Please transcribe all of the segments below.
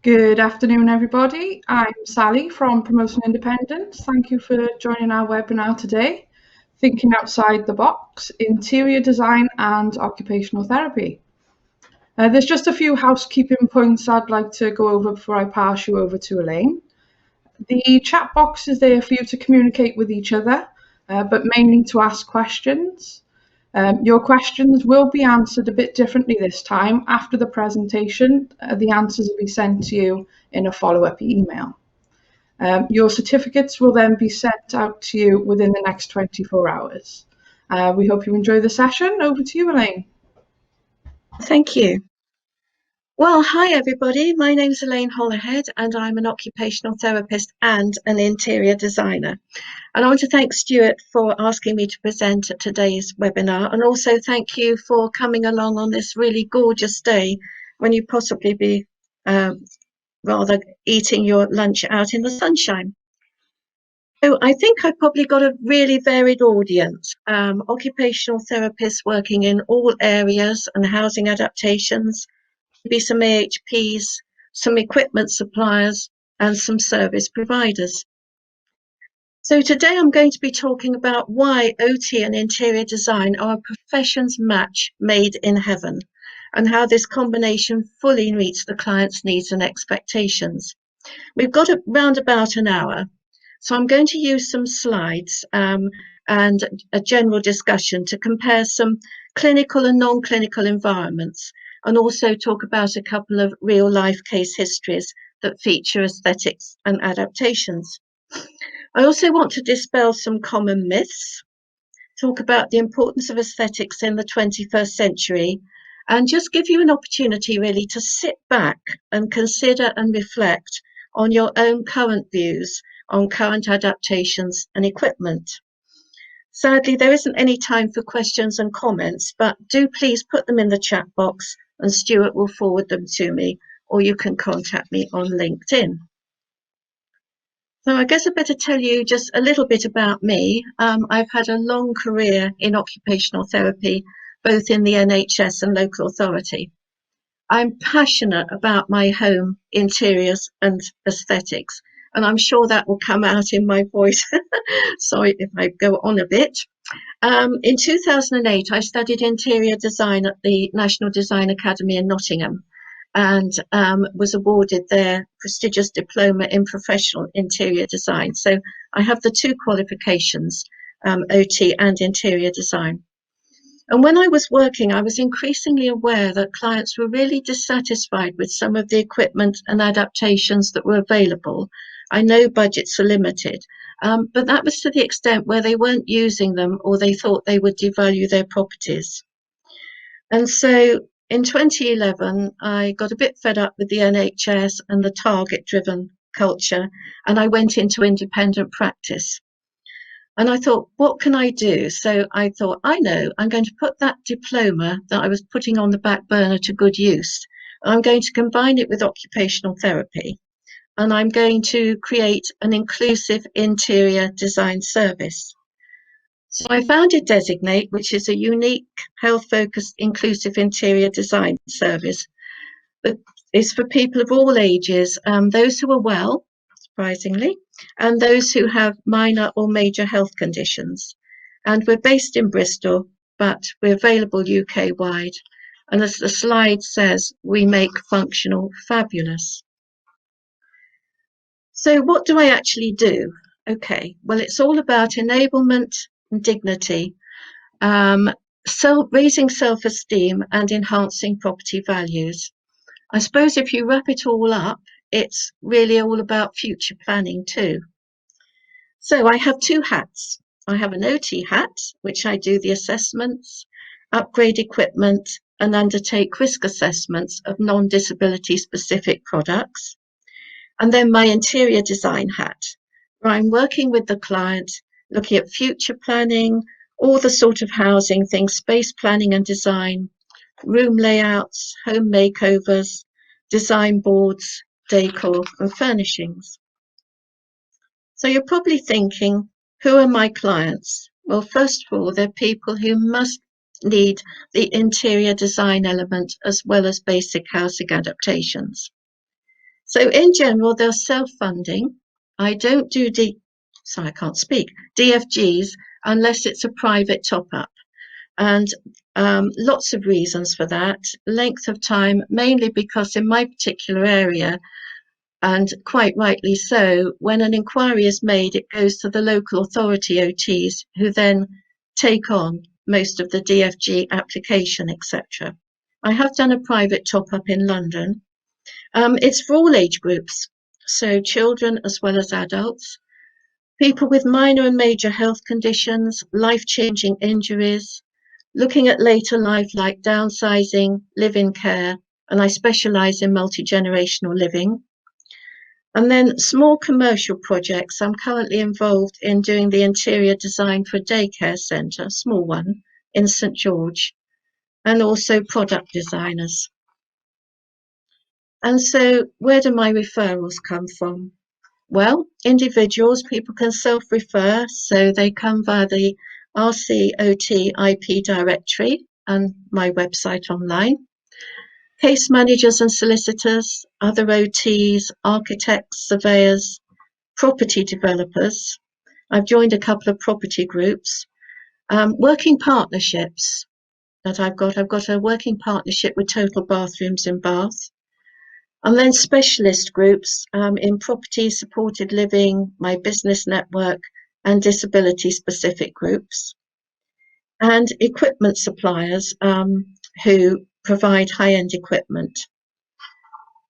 Good afternoon, everybody. I'm Sally from Promoting Independence. Thank you for joining our webinar today, Thinking Outside the Box, Interior Design and Occupational Therapy. There's just a few housekeeping points I'd like to go over before I pass you over to Elaine. The chat box is there for you to communicate with each other, but mainly to ask questions. Your questions will be answered a bit differently this time. After the presentation, the answers will be sent to you in a follow-up email. Your certificates will then be sent out to you within the next 24 hours. We hope you enjoy the session. Over to you, Elaine. Thank you. Well, hi everybody. My name is Elaine Hollerhead and I'm an occupational therapist and an interior designer. And I want to thank Stuart for asking me to present at today's webinar, and also thank you for coming along on this really gorgeous day when you possibly be rather eating your lunch out in the sunshine. So I think I've probably got a really varied audience, occupational therapists working in all areas and housing adaptations, maybe some AHPs, some equipment suppliers, and some service providers. So today I'm going to be talking about why OT and interior design are a profession's match made in heaven, and how this combination fully meets the client's needs and expectations. We've got around about an hour, so I'm going to use some slides and a general discussion to compare some clinical and non-clinical environments, and also talk about a couple of real-life case histories that feature aesthetics and adaptations. I also want to dispel some common myths, talk about the importance of aesthetics in the 21st century, and just give you an opportunity really to sit back and consider and reflect on your own current views on current adaptations and equipment. Sadly, there isn't any time for questions and comments, but do please put them in the chat box and Stuart will forward them to me, or you can contact me on LinkedIn. So I guess I better tell you just a little bit about me. I've had a long career in occupational therapy, both in the NHS and local authority. I'm passionate about my home interiors and aesthetics, and I'm sure that will come out in my voice. Sorry if I go on a bit. In 2008, I studied interior design at the National Design Academy in Nottingham, and was awarded their prestigious diploma in professional interior design. So I have the two qualifications, OT and interior design. And when I was working, I was increasingly aware that clients were really dissatisfied with some of the equipment and adaptations that were available. I know budgets are limited, but that was to the extent where they weren't using them or they thought they would devalue their properties. And so in 2011, I got a bit fed up with the NHS and the target-driven culture, and I went into independent practice. And I thought, what can I do? So I thought, I know, I'm going to put that diploma that I was putting on the back burner to good use. I'm going to combine it with occupational therapy, and I'm going to create an inclusive interior design service. So I founded Designate, which is a unique, health-focused, inclusive interior design service that is for people of all ages, those who are well, surprisingly, and those who have minor or major health conditions. And we're based in Bristol, but we're available UK-wide. And as the slide says, we make functional fabulous. So what do I actually do? Okay, well, it's all about enablement and dignity, raising self-esteem and enhancing property values. I suppose if you wrap it all up, it's really all about future planning too. So I have two hats. I have an OT hat, which I do the assessments, upgrade equipment, and undertake risk assessments of non-disability specific products. And then my interior design hat, where I'm working with the client, looking at future planning, all the sort of housing things, space planning and design, room layouts, home makeovers, design boards, decor and furnishings. So you're probably thinking, who are my clients? Well, first of all, they're people who must need the interior design element as well as basic housing adaptations. So in general, they're self-funding. I don't do DFGs unless it's a private top-up. And lots of reasons for that. Length of time, mainly because in my particular area, and quite rightly so, when an inquiry is made, it goes to the local authority OTs who then take on most of the DFG application, etc. I have done a private top-up in London. It's for all age groups, so children as well as adults, people with minor and major health conditions, life-changing injuries, looking at later life like downsizing, live-in care, and I specialise in multi-generational living. And then small commercial projects. I'm currently involved in doing the interior design for a daycare centre, small one, in St George, and also product designers. And so where do my referrals come from? Well, individuals, people can self-refer, so they come via the RCOT IP directory and my website online. Case managers and solicitors, other OTs, architects, surveyors, property developers. I've joined a couple of property groups. Working partnerships that I've got. I've got a working partnership with Total Bathrooms in Bath. And then specialist groups in property, supported living, my business network, and disability specific groups. And equipment suppliers who provide high-end equipment.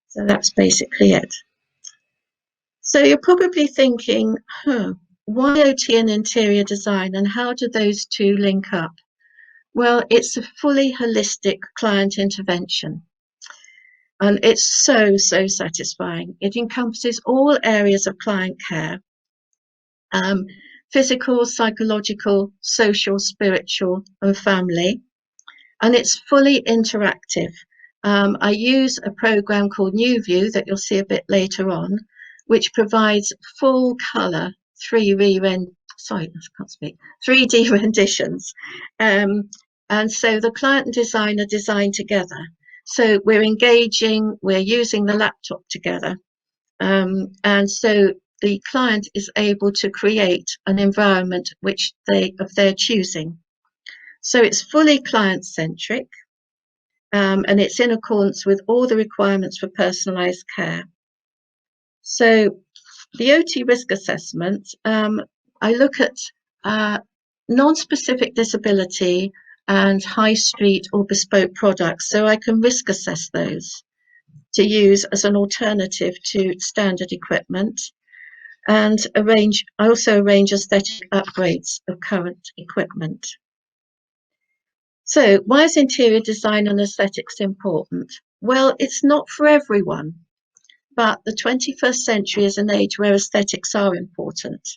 So that's basically it. So you're probably thinking, why OT and interior design, and how do those two link up? Well, it's a fully holistic client intervention. And it's so satisfying. It encompasses all areas of client care, physical, psychological, social, spiritual, and family. And it's fully interactive. I use a program called New View that you'll see a bit later on, which provides full color 3D renditions. And so the client and designer design together. So we're engaging, we're using the laptop together. And so the client is able to create an environment of their choosing. So it's fully client-centric, and it's in accordance with all the requirements for personalised care. So the OT risk assessment, I look at non-specific disability and high street or bespoke products, so I can risk assess those to use as an alternative to standard equipment, and I also arrange aesthetic upgrades of current equipment. So why is interior design and aesthetics important? Well, it's not for everyone, but the 21st century is an age where aesthetics are important.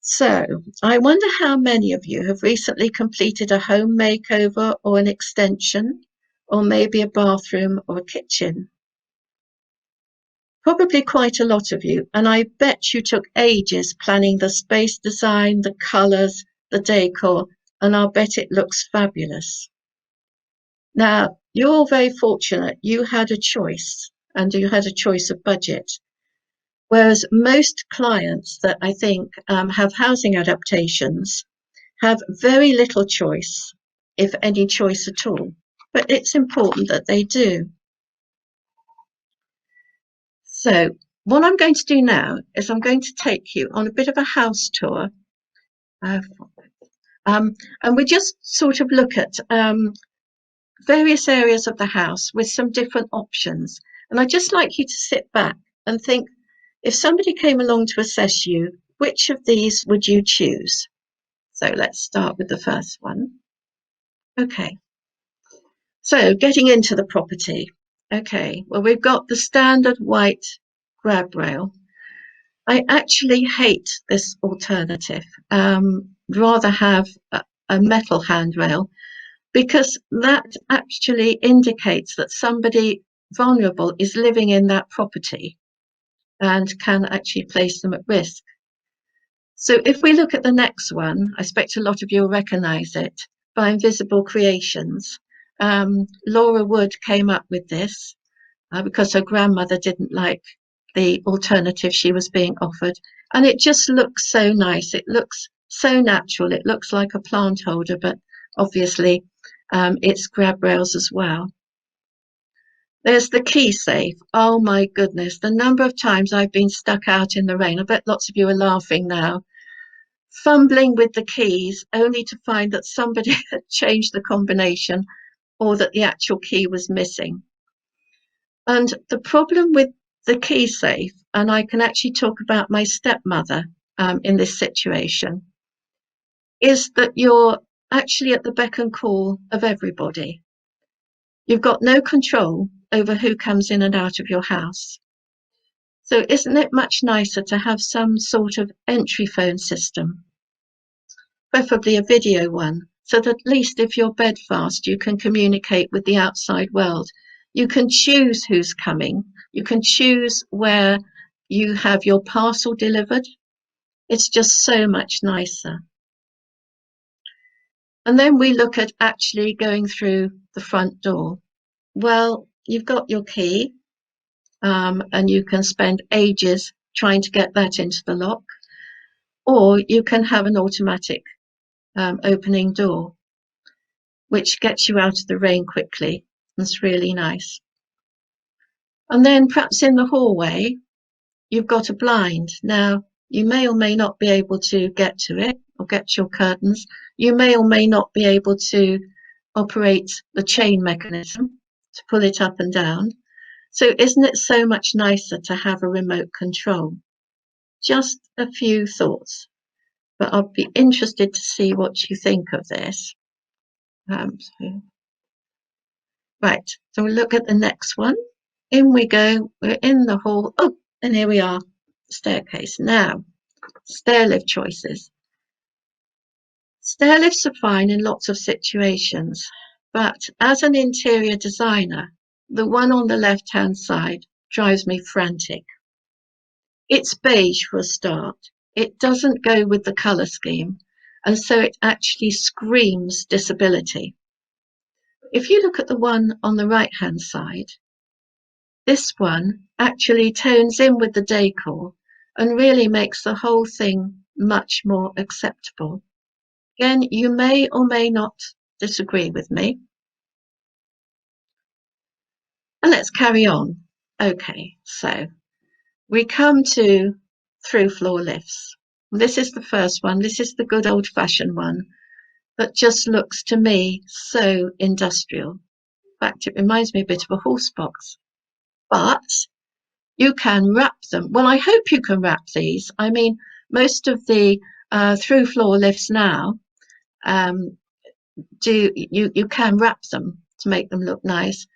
So I wonder how many of you have recently completed a home makeover or an extension, or maybe a bathroom or a kitchen. Probably quite a lot of you, and I bet you took ages planning the space design, the colours, the decor, and I'll bet it looks fabulous. Now, you're very fortunate you had a choice, and you had a choice of budget. Whereas most clients that I think have housing adaptations have very little choice, if any choice at all. But it's important that they do. So what I'm going to do now is I'm going to take you on a bit of a house tour. And we just sort of look at various areas of the house with some different options. And I'd just like you to sit back and think, if somebody came along to assess you, which of these would you choose? So let's start with the first one. Okay. So getting into the property. Okay, well, we've got the standard white grab rail. I actually hate this alternative. Rather have a metal handrail, because that actually indicates that somebody vulnerable is living in that property and can actually place them at risk. So if we look at the next one, I expect a lot of you will recognise it, by Invisible Creations. Laura Wood came up with this. because her grandmother didn't like the alternative she was being offered. And it just looks so nice. It looks so natural. It looks like a plant holder, but obviously it's grab rails as well. There's the key safe. Oh my goodness, the number of times I've been stuck out in the rain. I bet lots of you are laughing now, fumbling with the keys only to find that somebody had changed the combination or that the actual key was missing. And the problem with the key safe, and I can actually talk about my stepmother in this situation, is that you're actually at the beck and call of everybody. You've got no control over who comes in and out of your house. So isn't it much nicer to have some sort of entry phone system, preferably a video one, so that at least if you're bedfast, you can communicate with the outside world. You can choose who's coming. You can choose where you have your parcel delivered. It's just so much nicer. And then we look at actually going through the front door. Well, you've got your key, and you can spend ages trying to get that into the lock, or you can have an automatic opening door, which gets you out of the rain quickly. It's really nice. And then perhaps in the hallway, you've got a blind. Now, you may or may not be able to get to it or get to your curtains. You may or may not be able to operate the chain mechanism to pull it up and down. So isn't it so much nicer to have a remote control? Just a few thoughts, but I'll be interested to see what you think of this. Right, so we'll look at the next one. In we go, we're in the hall. Oh, and here we are, staircase. Now, stair lift choices. Stair lifts are fine in lots of situations, but as an interior designer, the one on the left-hand side drives me frantic. It's beige for a start. It doesn't go with the colour scheme, and so it actually screams disability. If you look at the one on the right-hand side, this one actually tones in with the decor and really makes the whole thing much more acceptable. Again, you may or may not disagree with me. And let's carry on. Okay, so we come to through floor lifts. This is the first one. This is the good old-fashioned one that just looks to me so industrial. In fact, it reminds me a bit of a horse box. But you can wrap them. Well, I hope you can wrap these. I mean, most of the through floor lifts now you can wrap them to make them look nice,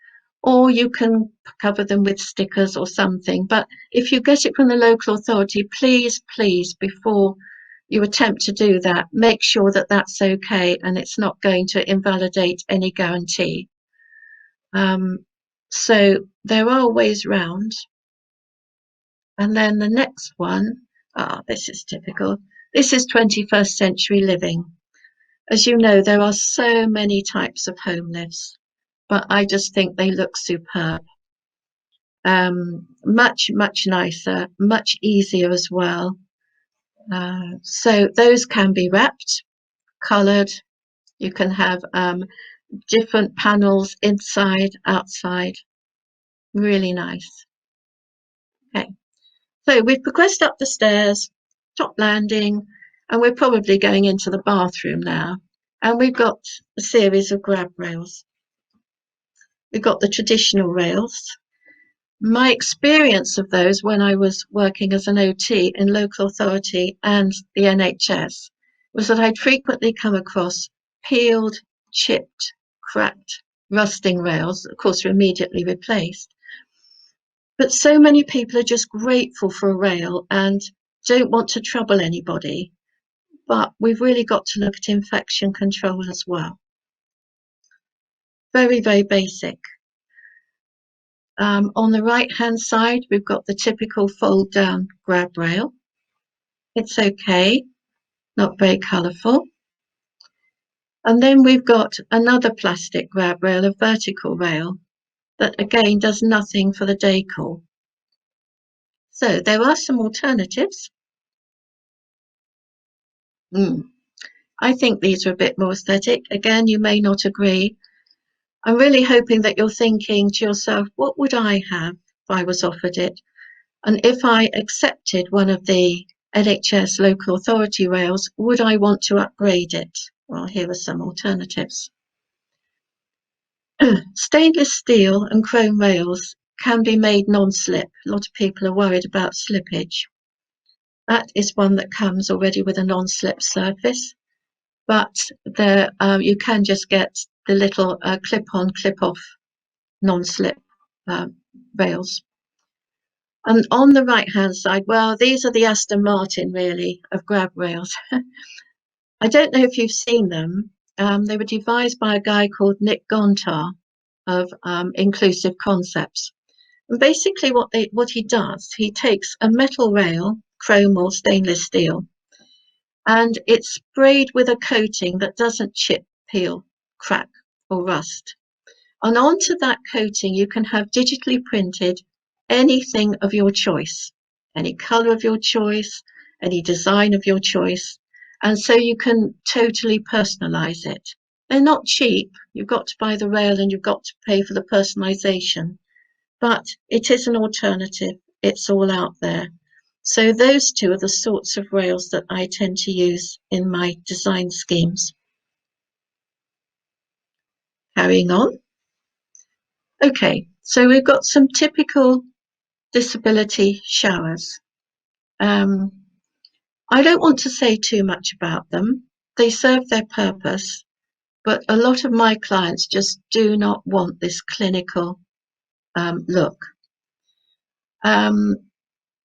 or you can cover them with stickers or something. But if you get it from the local authority, please, before you attempt to do that, make sure that that's okay and it's not going to invalidate any guarantee. So there are ways round. And then the next one, this is typical. This is 21st century living. As you know, there are so many types of home lifts, but I just think they look superb. Much nicer, much easier as well. So those can be wrapped, coloured. You can have different panels inside, outside. Really nice. Okay, so we've progressed up the stairs, top landing, and we're probably going into the bathroom now. And we've got a series of grab rails. We've got the traditional rails. My experience of those when I was working as an OT in local authority and the NHS was that I'd frequently come across peeled, chipped, cracked, rusting rails, of course, are immediately replaced. But so many people are just grateful for a rail and don't want to trouble anybody. But we've really got to look at infection control as well. Very, very basic. On the right-hand side, we've got the typical fold-down grab rail. It's okay, not very colourful. And then we've got another plastic grab rail, a vertical rail, that again does nothing for the decor. So there are some alternatives. I think these are a bit more aesthetic. Again, you may not agree. I'm really hoping that you're thinking to yourself, what would I have if I was offered it? And if I accepted one of the NHS local authority rails, would I want to upgrade it? Well, here are some alternatives. Stainless steel and chrome rails can be made non-slip. A lot of people are worried about slippage. That is one that comes already with a non-slip surface, but there you can just get the little clip-on, clip-off non-slip rails. And on the right-hand side, well, these are the Aston Martin, really, of grab rails. I don't know if you've seen them. They were devised by a guy called Nick Gontar of Inclusive Concepts. And basically what he does, he takes a metal rail, chrome or stainless steel, and it's sprayed with a coating that doesn't chip, peel, crack, or rust. And onto that coating, you can have digitally printed anything of your choice, any color of your choice, any design of your choice. And so you can totally personalize it. They're not cheap. You've got to buy the rail and you've got to pay for the personalization, but it is an alternative. It's all out there. So those two are the sorts of rails that I tend to use in my design schemes. Carrying on. Okay, so we've got some typical disability showers. I don't want to say too much about them. They serve their purpose, but a lot of my clients just do not want this clinical look.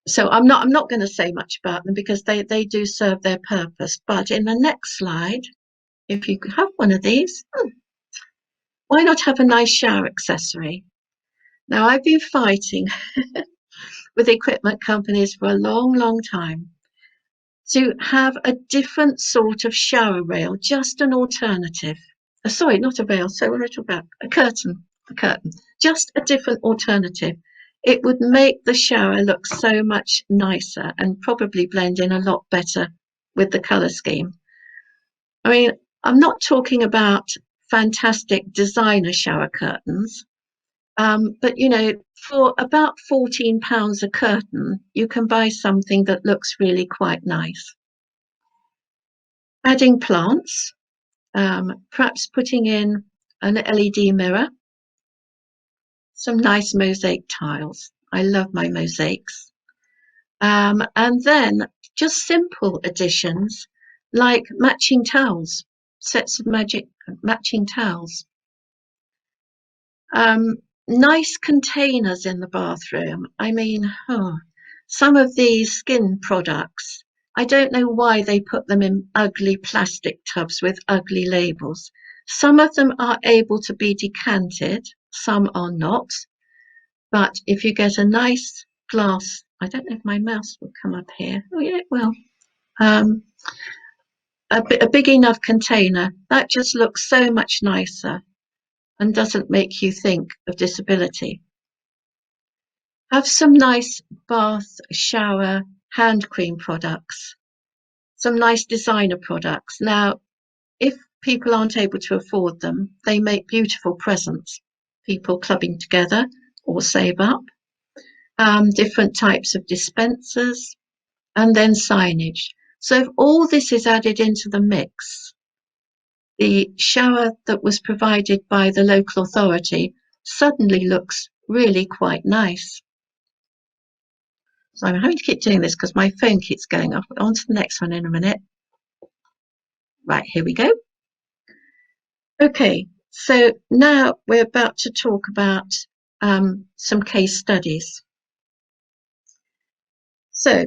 So I'm not going to say much about them because they do serve their purpose. But in the next slide, if you have one of these, why not have a nice shower accessory? Now, I've been fighting with equipment companies for a long, long time to have a different sort of shower rail, just an alternative. Sorry, not a rail, so we're talking about a curtain, just a different alternative. It would make the shower look so much nicer and probably blend in a lot better with the colour scheme. I mean, I'm not talking about fantastic designer shower curtains, but you know, for about £14 a curtain, you can buy something that looks really quite nice. Adding plants, perhaps putting in an LED mirror, some nice mosaic tiles. I love my mosaics. And then just simple additions like matching towels, sets of matching towels. Nice containers in the bathroom. I mean, some of these skin products, I don't know why they put them in ugly plastic tubs with ugly labels. Some of them are able to be decanted, some are not. But if you get a nice glass, I don't know if my mouse will come up here. Oh yeah, it will. A big enough container, that just looks so much nicer and doesn't make you think of disability. Have some nice bath, shower, hand cream products, some nice designer products. Now, if people aren't able to afford them, they make beautiful presents. People clubbing together or save up. Different types of dispensers, and then signage. So if all this is added into the mix, the shower that was provided by the local authority suddenly looks really quite nice. So I'm having to keep doing this because my phone keeps going off. On to the next one in a minute. Right, here we go. Okay, so now we're about to talk about some case studies. So,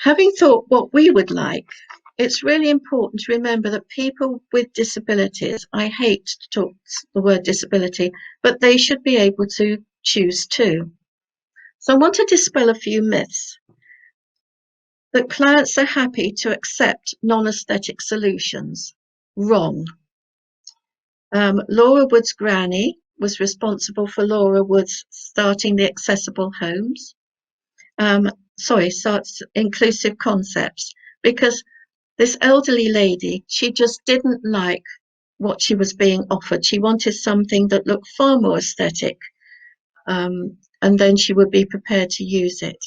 having thought what we would like, it's really important to remember that people with disabilities, I hate to talk the word disability, but they should be able to choose too. So I want to dispel a few myths. That clients are happy to accept non-aesthetic solutions. Wrong. Laura Wood's granny was responsible for Laura Wood's starting the accessible homes. Starts inclusive concepts, because this elderly lady, she just didn't like what she was being offered. She wanted something that looked far more aesthetic, and then she would be prepared to use it.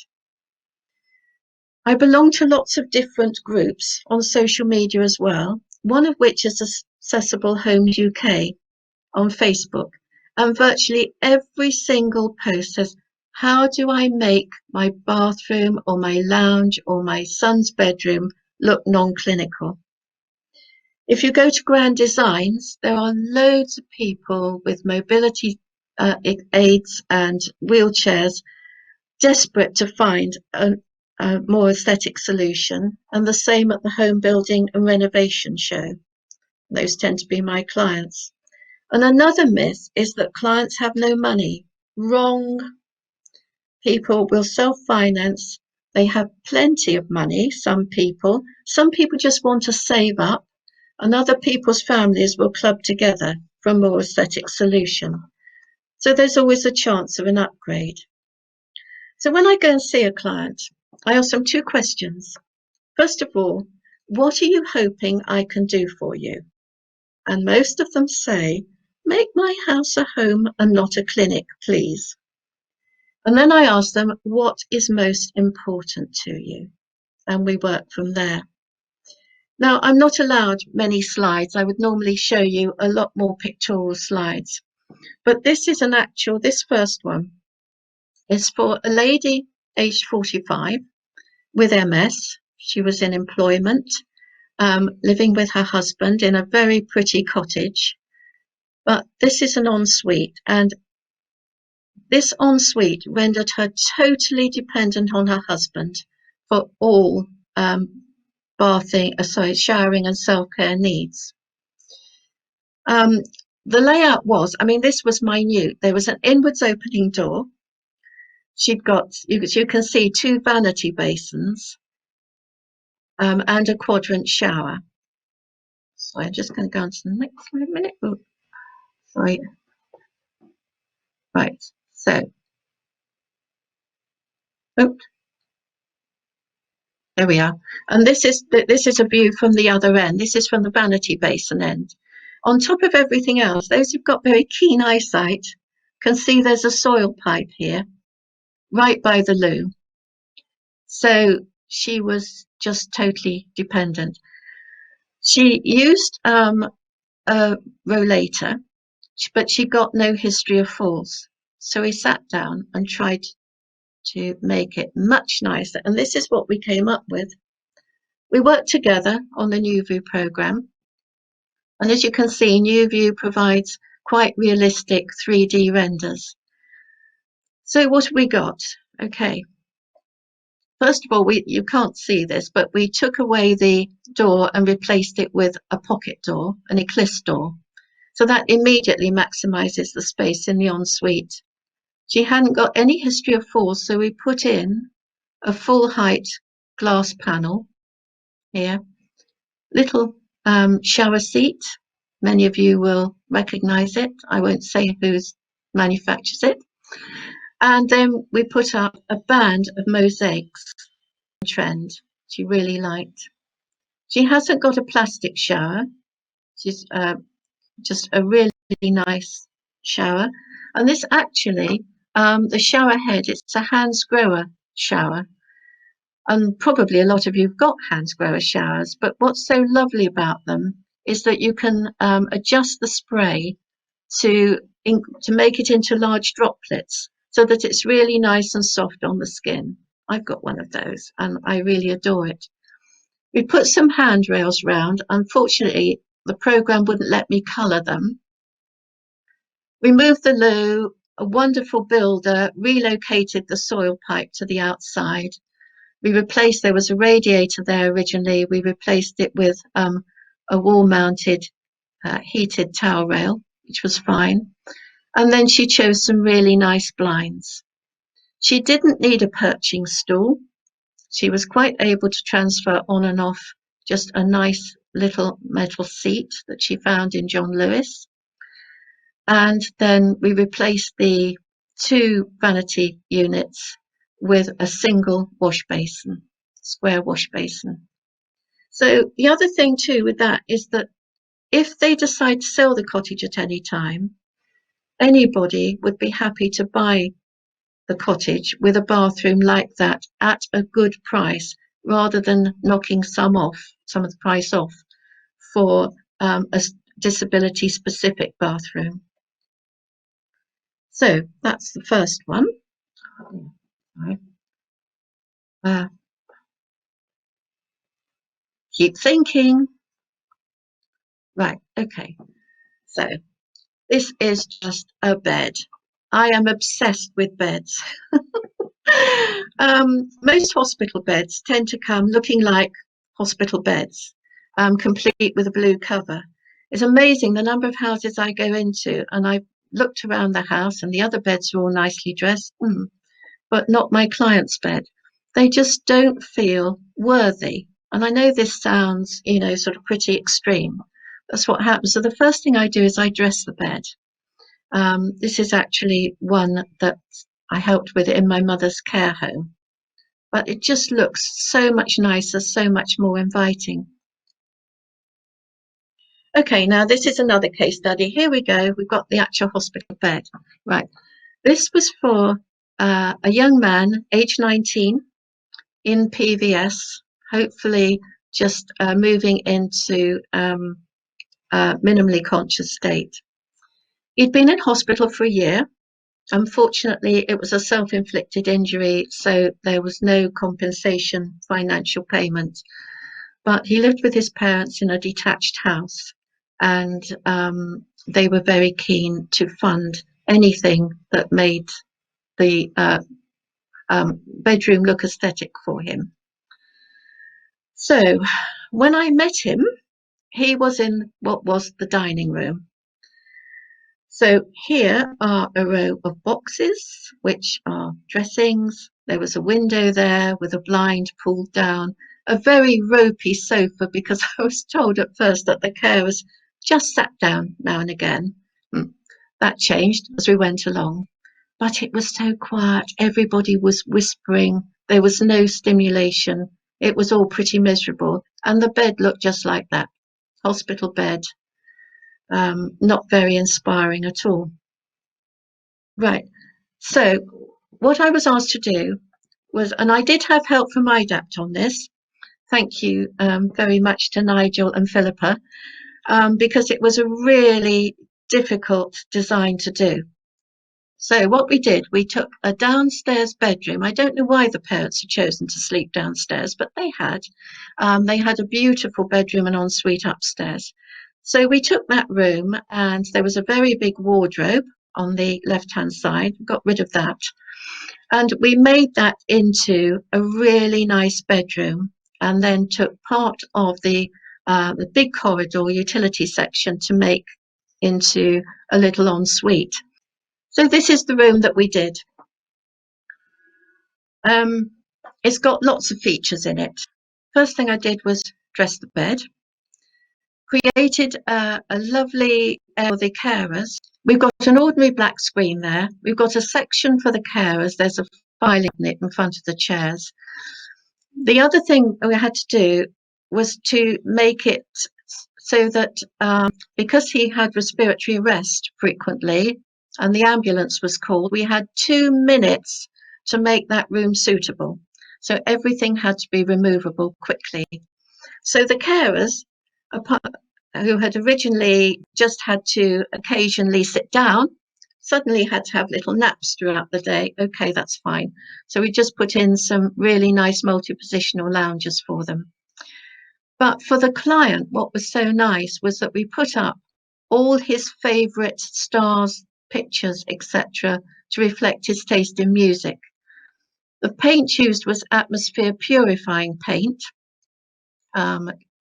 I belong to lots of different groups on social media as well, one of which is Accessible Homes UK on Facebook. And virtually every single post says, how do I make my bathroom or my lounge or my son's bedroom look non-clinical? If you go to Grand Designs, there are loads of people with mobility aids and wheelchairs desperate to find a more aesthetic solution, and the same at the home building and renovation show. Those tend to be my clients. And another myth is that clients have no money. Wrong. People will self-finance. They have plenty of money, some people. Some people just want to save up, and other people's families will club together for a more aesthetic solution. So there's always a chance of an upgrade. So when I go and see a client, I ask them two questions. First of all, what are you hoping I can do for you? And most of them say, make my house a home and not a clinic, please. And then I ask them, what is most important to you? And we work from there. Now, I'm not allowed many slides. I would normally show you a lot more pictorial slides. But this is this first one is for a lady aged 45 with MS. She was in employment, living with her husband in a very pretty cottage. But this is an ensuite, and this ensuite rendered her totally dependent on her husband for all showering and self-care needs. The layout was, this was minute. There was an inwards opening door. She'd got, you can see, 2 vanity basins and a quadrant shower. So I'm just going to go on to the next slide a minute. Oh, sorry. Right, so, there we are. And this is a view from the other end. This is from the vanity basin end. On top of everything else, those who've got very keen eyesight can see there's a soil pipe here, right by the loo. So she was just totally dependent. She used a rollator, but she got no history of falls. So we sat down and tried to make it much nicer. And this is what we came up with. We worked together on the New View program. And as you can see, New View provides quite realistic 3D renders. So what have we got? Okay. First of all, you can't see this, but we took away the door and replaced it with a pocket door, an eclipse door. So that immediately maximizes the space in the ensuite. She hadn't got any history of falls, so we put in a full height glass panel here. Little shower seat. Many of you will recognize it. I won't say who manufactures it. And then we put up a band of mosaics. Trend she really liked. She hasn't got a plastic shower. She's just a really nice shower. And this actually, the shower head, it's a Hans Grohe shower. And probably a lot of you have got Hans Grohe showers, but what's so lovely about them is that you can adjust the spray to make it into large droplets so that it's really nice and soft on the skin. I've got one of those and I really adore it. We put some handrails round. Unfortunately, the program wouldn't let me colour them. We moved the loo. A wonderful builder relocated the soil pipe to the outside. There was a radiator there originally. We replaced it with a wall-mounted heated towel rail, which was fine. And then she chose some really nice blinds. She didn't need a perching stool. She was quite able to transfer on and off just a nice little metal seat that she found in John Lewis. and then we replaced the 2 vanity units with a single wash basin, square wash basin. So the other thing too with that is that if they decide to sell the cottage at any time, anybody would be happy to buy the cottage with a bathroom like that at a good price, rather than knocking some of the price off for a disability specific bathroom. So that's the first one. Keep thinking. Right, okay. So this is just a bed. I am obsessed with beds. Most hospital beds tend to come looking like hospital beds, complete with a blue cover. It's amazing the number of houses I go into, and I looked around the house, and the other beds are all nicely dressed, but not my client's bed. They just don't feel worthy. And I know this sounds, sort of pretty extreme. That's what happens. So the first thing I do is I dress the bed. This is actually one that I helped with in my mother's care home, but it just looks so much nicer, so much more inviting. Okay, now this is another case study. Here we go. We've got the actual hospital bed. Right. This was for a young man, age 19, in PVS, hopefully just moving into a minimally conscious state. He'd been in hospital for a year. Unfortunately, it was a self-inflicted injury, so there was no compensation financial payment. But he lived with his parents in a detached house, and they were very keen to fund anything that made the bedroom look aesthetic for him. So when I met him, he was in what was the dining room. So here are a row of boxes, which are dressings. There was a window there with a blind pulled down, a very ropey sofa, because I was told at first that the carers just sat down now and again. That changed as we went along, but it was so quiet. Everybody was whispering. There was no stimulation. It was all pretty miserable. And the bed looked just like that, hospital bed. Not very inspiring at all. Right. So what I was asked to do was, and I did have help from IDAPT on this. Thank you very much to Nigel and Philippa, because it was a really difficult design to do. So what we did, we took a downstairs bedroom. I don't know why the parents had chosen to sleep downstairs, but they had. They had a beautiful bedroom and ensuite upstairs. So we took that room, and there was a very big wardrobe on the left-hand side, got rid of that. And we made that into a really nice bedroom, and then took part of the big corridor utility section to make into a little ensuite. So this is the room that we did. It's got lots of features in it. First thing I did was dress the bed. Created a lovely area for the carers. We've got an ordinary black screen there. We've got a section for the carers. There's a filing cabinet in front of the chairs. The other thing we had to do was to make it so that because he had respiratory arrest frequently and the ambulance was called, we had 2 minutes to make that room suitable. So everything had to be removable quickly. So the carers, who had originally just had to occasionally sit down, suddenly had to have little naps throughout the day. Okay, that's fine. So we just put in some really nice multi-positional lounges for them. But for the client, what was so nice was that we put up all his favourite stars, pictures, etc., to reflect his taste in music. The paint used was atmosphere purifying paint.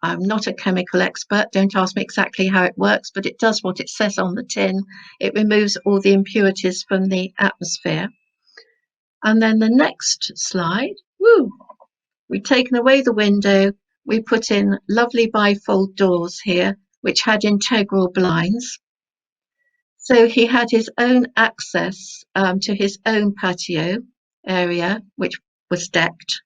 I'm not a chemical expert. Don't ask me exactly how it works, but it does what it says on the tin. It removes all the impurities from the atmosphere. And then the next slide, we've taken away the window. We put in lovely bifold doors here, which had integral blinds. So he had his own access to his own patio area, which was decked,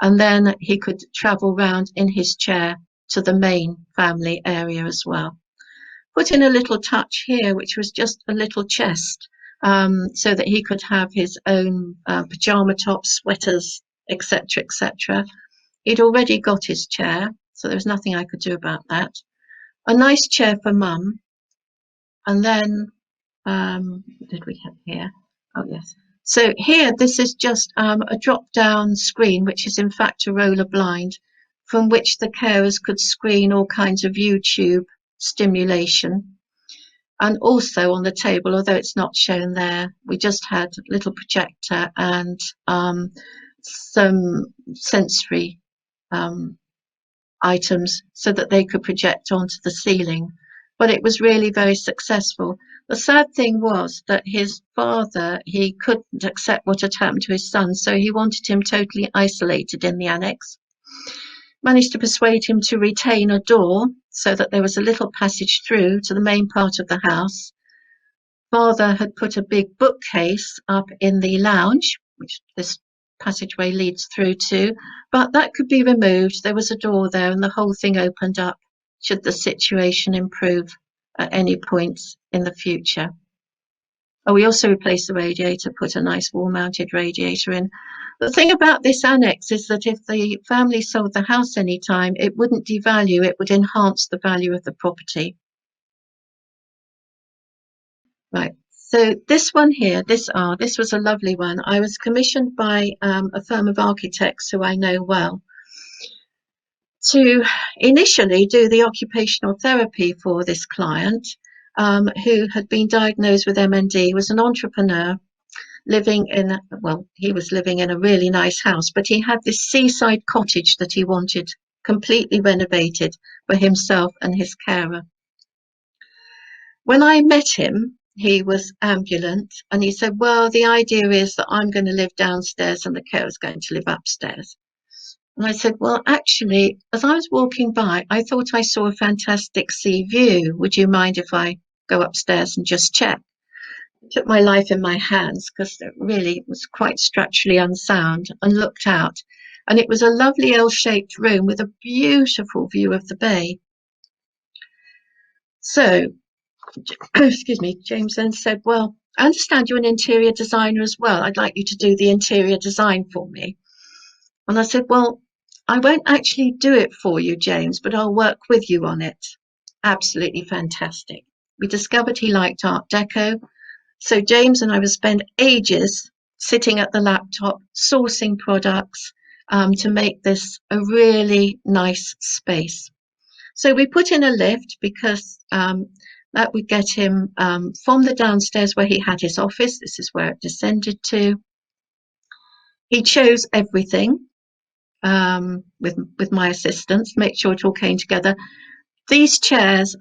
and then he could travel round in his chair to the main family area as well. Put in a little touch here, which was just a little chest, so that he could have his own pajama tops, sweaters, etc., etc. He'd already got his chair, so there was nothing I could do about that. A nice chair for mum, and then what did we have here? Oh yes. So here, this is just a drop-down screen, which is in fact a roller blind, from which the carers could screen all kinds of YouTube stimulation. And also on the table, although it's not shown there, we just had a little projector and some sensory items so that they could project onto the ceiling. But it was really very successful. The sad thing was that his father, he couldn't accept what had happened to his son, so he wanted him totally isolated in the annex. Managed to persuade him to retain a door so that there was a little passage through to the main part of the house. Father had put a big bookcase up in the lounge, which this passageway leads through to, but that could be removed. There was a door there and the whole thing opened up should the situation improve at any point in the future. Oh, we also replaced the radiator, put a nice wall-mounted radiator in. The thing about this annex is that if the family sold the house any time, it wouldn't devalue, it would enhance the value of the property. Right. So this one here, this was a lovely one. I was commissioned by a firm of architects who I know well to initially do the occupational therapy for this client who had been diagnosed with MND, was an entrepreneur living in, well, he was living in a really nice house, but he had this seaside cottage that he wanted completely renovated for himself and his carer. When I met him, he was ambulant and he said, well, the idea is that I'm going to live downstairs and the carer's going to live upstairs. And I said, well, actually, as I was walking by, I thought I saw a fantastic sea view. Would you mind if I go upstairs and just check? I took my life in my hands because it really was quite structurally unsound and looked out. And it was a lovely L-shaped room with a beautiful view of the bay. So, excuse me, James then said, well, I understand you're an interior designer as well. I'd like you to do the interior design for me. And I said, well, I won't actually do it for you, James, but I'll work with you on it. Absolutely fantastic. We discovered he liked Art Deco. So James and I would spend ages sitting at the laptop, sourcing products to make this a really nice space. So we put in a lift because that would get him from the downstairs where he had his office. This is where it descended to. He chose everything with my assistance, make sure it all came together. These chairs,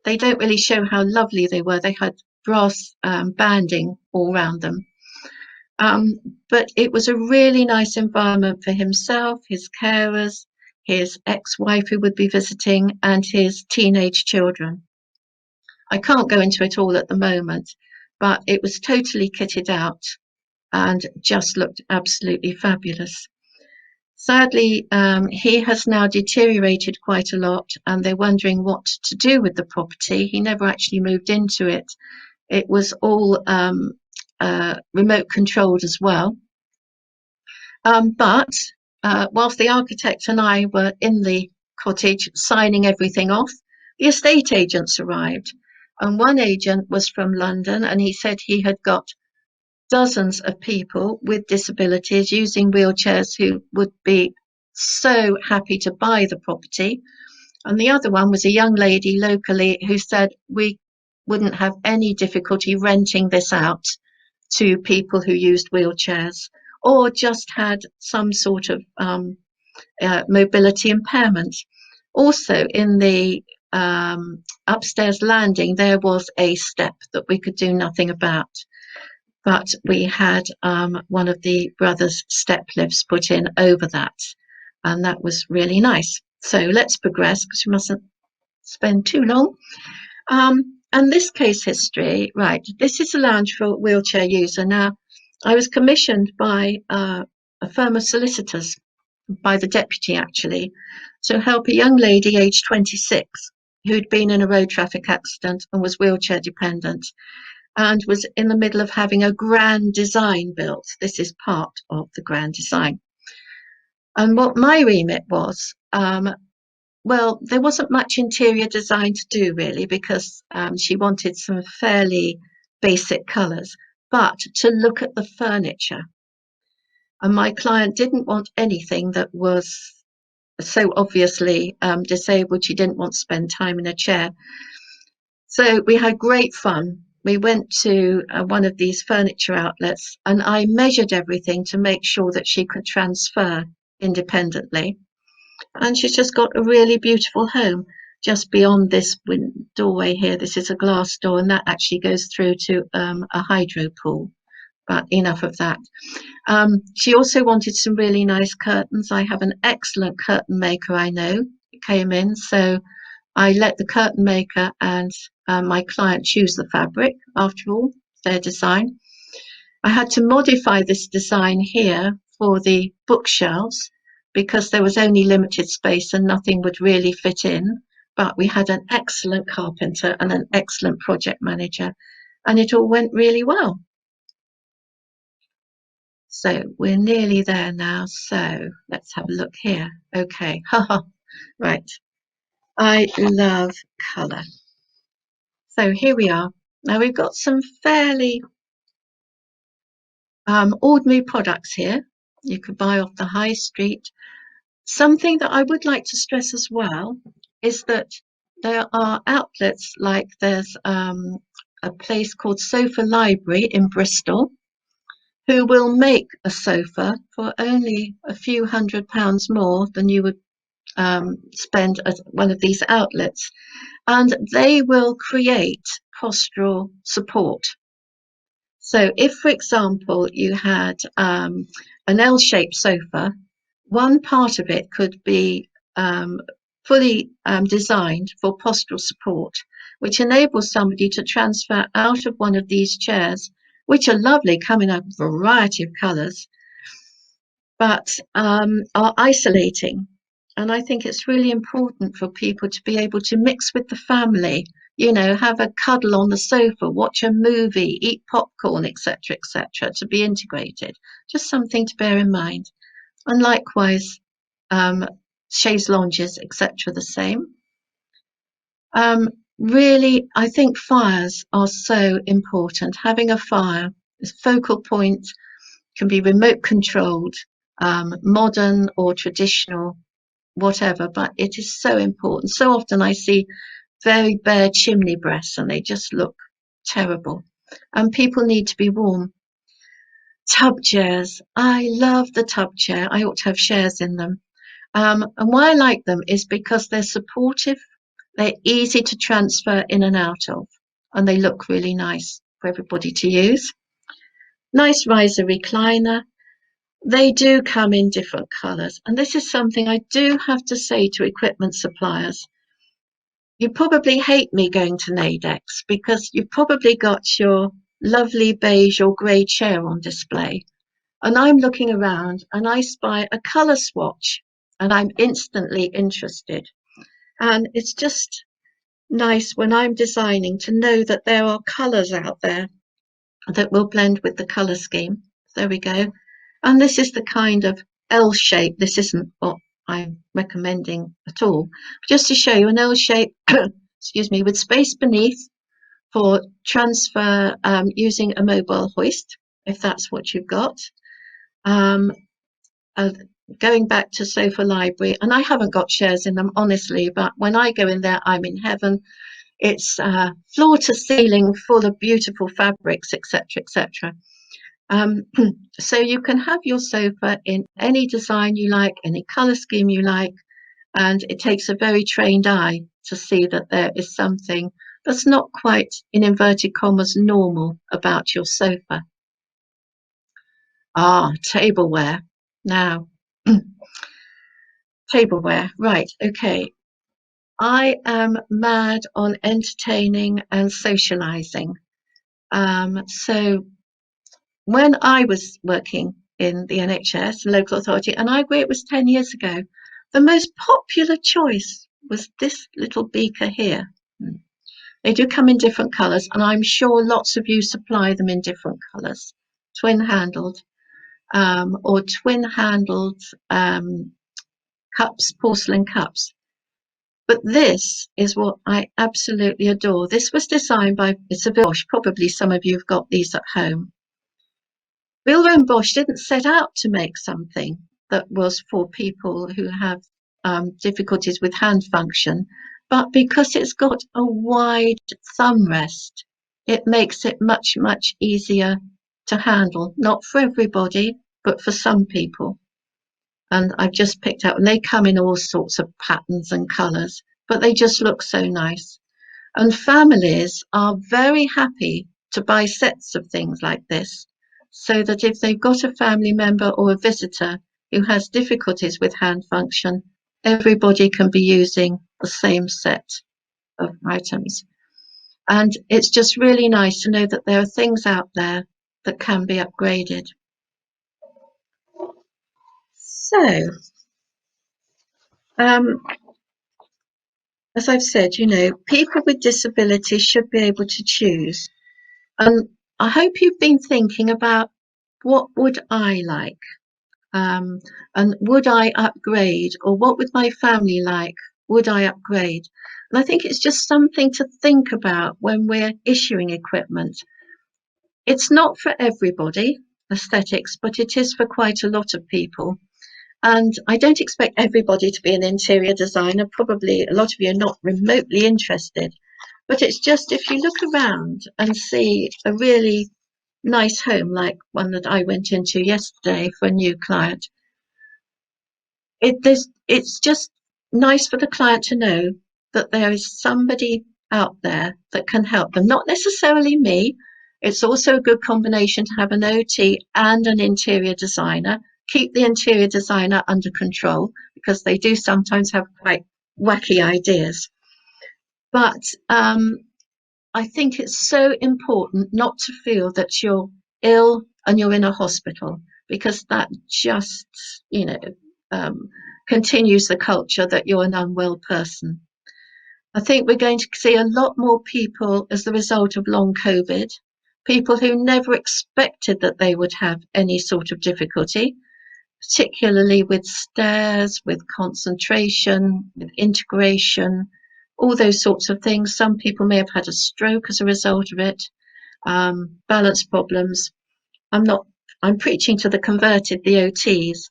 they don't really show how lovely they were. They had brass banding all around them. But it was a really nice environment for himself, his carers, his ex-wife who would be visiting, and his teenage children. I can't go into it all at the moment, but it was totally kitted out and just looked absolutely fabulous. Sadly, he has now deteriorated quite a lot and they're wondering what to do with the property. He never actually moved into it. It was all remote controlled as well. But whilst the architect and I were in the cottage signing everything off, the estate agents arrived. And one agent was from London and he said he had got dozens of people with disabilities using wheelchairs who would be so happy to buy the property. And the other one was a young lady locally who said we wouldn't have any difficulty renting this out to people who used wheelchairs or just had some sort of mobility impairment. Also in the upstairs landing, there was a step that we could do nothing about. But we had one of the brothers' step lifts put in over that, and that was really nice. So let's progress because we mustn't spend too long. and this case history, right, this is a lounge for a wheelchair user. Now, I was commissioned by a firm of solicitors, by the deputy actually, to help a young lady aged 26 who'd been in a road traffic accident and was wheelchair dependent and was in the middle of having a grand design built. This is part of the grand design. And what my remit was, well, there wasn't much interior design to do really because she wanted some fairly basic colours, but to look at the furniture. And my client didn't want anything that was so obviously disabled. She didn't want to spend time in a chair. So we had great fun. We went to one of these furniture outlets and I measured everything to make sure that she could transfer independently. And she's just got a really beautiful home just beyond this doorway here. This is a glass door and that actually goes through to a hydro pool. But enough of that. She also wanted some really nice curtains. I have an excellent curtain maker I know. It came in, so I let the curtain maker and my client choose the fabric, after all, their design. I had to modify this design here for the bookshelves because there was only limited space and nothing would really fit in. But we had an excellent carpenter and an excellent project manager, and it all went really well. So we're nearly there now. So let's have a look here. Okay, right. I love colour. So here we are. Now we've got some fairly ordinary products here. You could buy off the high street. Something that I would like to stress as well is that there are outlets like there's a place called Sofa Library in Bristol who will make a sofa for only a few £100s more than you would spend at one of these outlets, and they will create postural support. So if, for example, you had an L-shaped sofa, one part of it could be fully designed for postural support, which enables somebody to transfer out of one of these chairs, which are lovely, come in a variety of colours, but are isolating. And I think it's really important for people to be able to mix with the family, you know, have a cuddle on the sofa, watch a movie, eat popcorn, etc., to be integrated. Just something to bear in mind. And likewise, chaise lounges, etc., the same. Really, I think fires are so important. Having a fire is focal point, can be remote controlled, modern or traditional, whatever, but it is so important. So often I see very bare chimney breasts and they just look terrible. And people need to be warm. Tub chairs. I love the tub chair. I ought to have shares in them. And why I like them is because they're supportive, they're easy to transfer in and out of, and they look really nice for everybody to use. Nice riser recliner. They do come in different colours, and this is something I do have to say to equipment suppliers. You probably hate me going to Nadex because you've probably got your lovely beige or grey chair on display, and I'm looking around and I spy a colour swatch and I'm instantly interested. And it's just nice when I'm designing to know that there are colours out there that will blend with the colour scheme. There we go. And this is the kind of L shape. This isn't what I'm recommending at all. Just to show you an L shape, excuse me, with space beneath for transfer using a mobile hoist, if that's what you've got. Um, Going back to Sofa Library, and I haven't got shares in them, honestly, but when I go in there, I'm in heaven. It's floor to ceiling full of beautiful fabrics, etc. So you can have your sofa in any design you like, any colour scheme you like, and it takes a very trained eye to see that there is something that's not quite, in inverted commas, normal about your sofa. Tableware. Now, tableware, right, okay. I am mad on entertaining and socializing. So when I was working in the NHS, local authority, and I agree it was 10 years ago, the most popular choice was this little beaker here. They do come in different colours, and I'm sure lots of you supply them in different colours. Twin-handled or twin-handled cups, porcelain cups. But this is what I absolutely adore. This was designed by, it's a Bosch, probably some of you have got these at home. Wilhelm Bosch didn't set out to make something that was for people who have difficulties with hand function, but because it's got a wide thumb rest, it makes it much, much easier to handle. Not for everybody, but for some people. And I've just picked out, and they come in all sorts of patterns and colours, but they just look so nice. And families are very happy to buy sets of things like this, so that if they've got a family member or a visitor who has difficulties with hand function, everybody can be using the same set of items. And it's just really nice to know that there are things out there that can be upgraded. So, as I've said, people with disabilities should be able to choose. And I hope you've been thinking about, what would I like? And would I upgrade? Or what would my family like? Would I upgrade? And I think it's just something to think about when we're issuing equipment. It's not for everybody, aesthetics, but it is for quite a lot of people. And I don't expect everybody to be an interior designer. Probably a lot of you are not remotely interested. But it's just, if you look around and see a really nice home like one that I went into yesterday for a new client, it's just nice for the client to know that there is somebody out there that can help them. Not necessarily me. It's also a good combination to have an OT and an interior designer. Keep the interior designer under control, because they do sometimes have quite wacky ideas. But I think it's so important not to feel that you're ill and you're in a hospital, because that just, um, continues the culture that you're an unwell person. I think we're going to see a lot more people as the result of long COVID, people who never expected that they would have any sort of difficulty, particularly with stairs, with concentration, with integration, all those sorts of things. Some people may have had a stroke as a result of it, balance problems. I'm preaching to the converted, the OTs,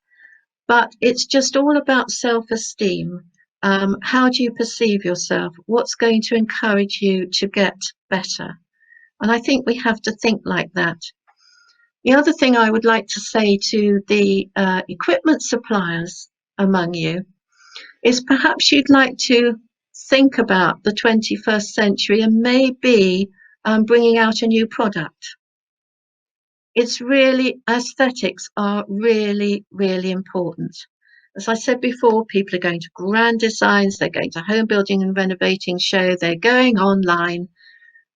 but it's just all about self-esteem. How do you perceive yourself? What's going to encourage you to get better? And I think we have to think like that. The other thing I would like to say to the equipment suppliers among you is, perhaps you'd like to think about the 21st century and maybe bringing out a new product. It's really, aesthetics are really, really important. As I said before, people are going to grand designs, they're going to home building and renovating show, they're going online.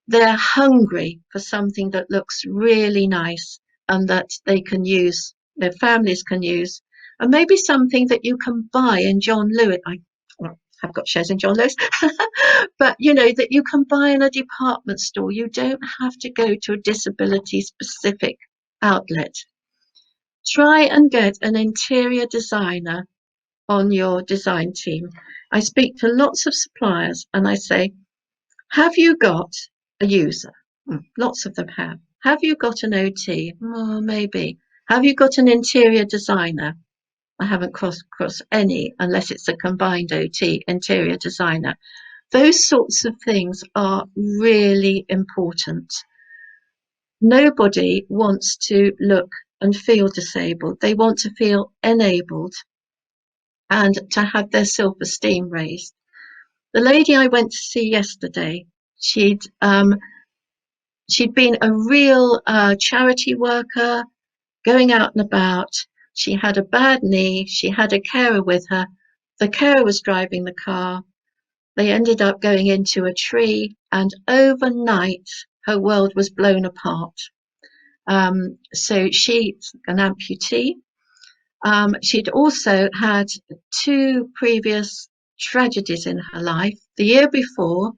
They're hungry for something that looks really nice and that they can use, their families can use, and maybe something that you can buy in John Lewis. I've got shares in John Lewis, but that you can buy in a department store. You don't have to go to a disability specific outlet. Try and get an interior designer on your design team. I speak to lots of suppliers and I say, have you got a user? Lots of them have. Have you got an OT? Oh, maybe. Have you got an interior designer? I haven't crossed any, unless it's a combined OT, interior designer. Those sorts of things are really important. Nobody wants to look and feel disabled. They want to feel enabled and to have their self-esteem raised. The lady I went to see yesterday, she'd been a real charity worker, going out and about. She had a bad knee. She had a carer with her. The carer was driving the car. They ended up going into a tree, and overnight her world was blown apart. So she's an amputee. She'd also had 2 previous tragedies in her life. The year before,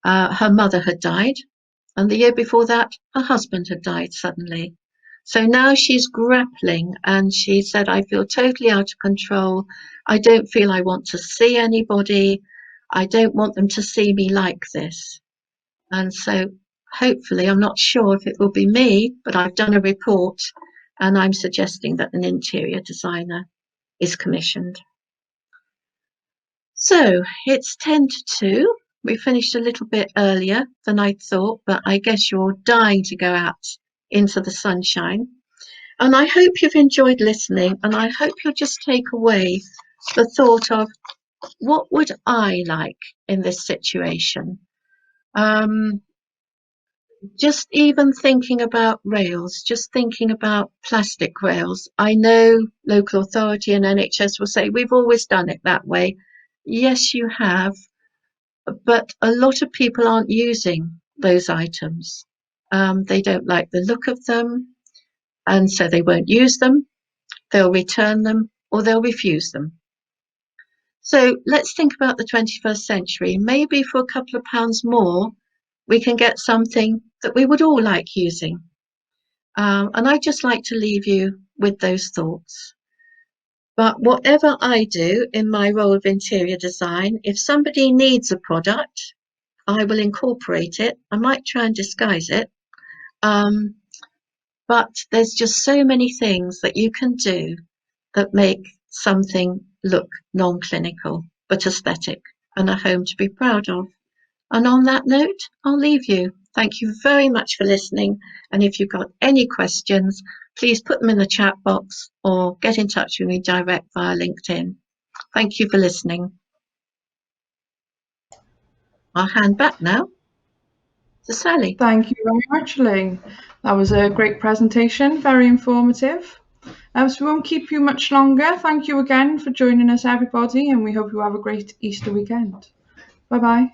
her mother had died, and the year before that, her husband had died suddenly. So now she's grappling, and she said, I feel totally out of control. I don't feel I want to see anybody. I don't want them to see me like this. And so hopefully, I'm not sure if it will be me, but I've done a report and I'm suggesting that an interior designer is commissioned. So it's 10 to 2. We finished a little bit earlier than I thought, but I guess you're dying to go out into the sunshine. And I hope you've enjoyed listening, and I hope you'll just take away the thought of, what would I like in this situation? Just even thinking about rails, just thinking about plastic rails. I know local authority and NHS will say, we've always done it that way. Yes, you have, but a lot of people aren't using those items. They don't like the look of them, and so they won't use them. They'll return them or they'll refuse them. So let's think about the 21st century. Maybe for a couple of pounds more, we can get something that we would all like using. And I'd just like to leave you with those thoughts. But whatever I do in my role of interior design, if somebody needs a product, I will incorporate it. I might try and disguise it. But there's just so many things that you can do that make something look non-clinical, but aesthetic, and a home to be proud of. And on that note, I'll leave you. Thank you very much for listening. And if you've got any questions, please put them in the chat box or get in touch with me direct via LinkedIn. Thank you for listening. I'll hand back now to Sally. Thank you very much, Elaine. That was a great presentation, very informative. So we won't keep you much longer. Thank you again for joining us, everybody, and we hope you have a great Easter weekend. Bye-bye.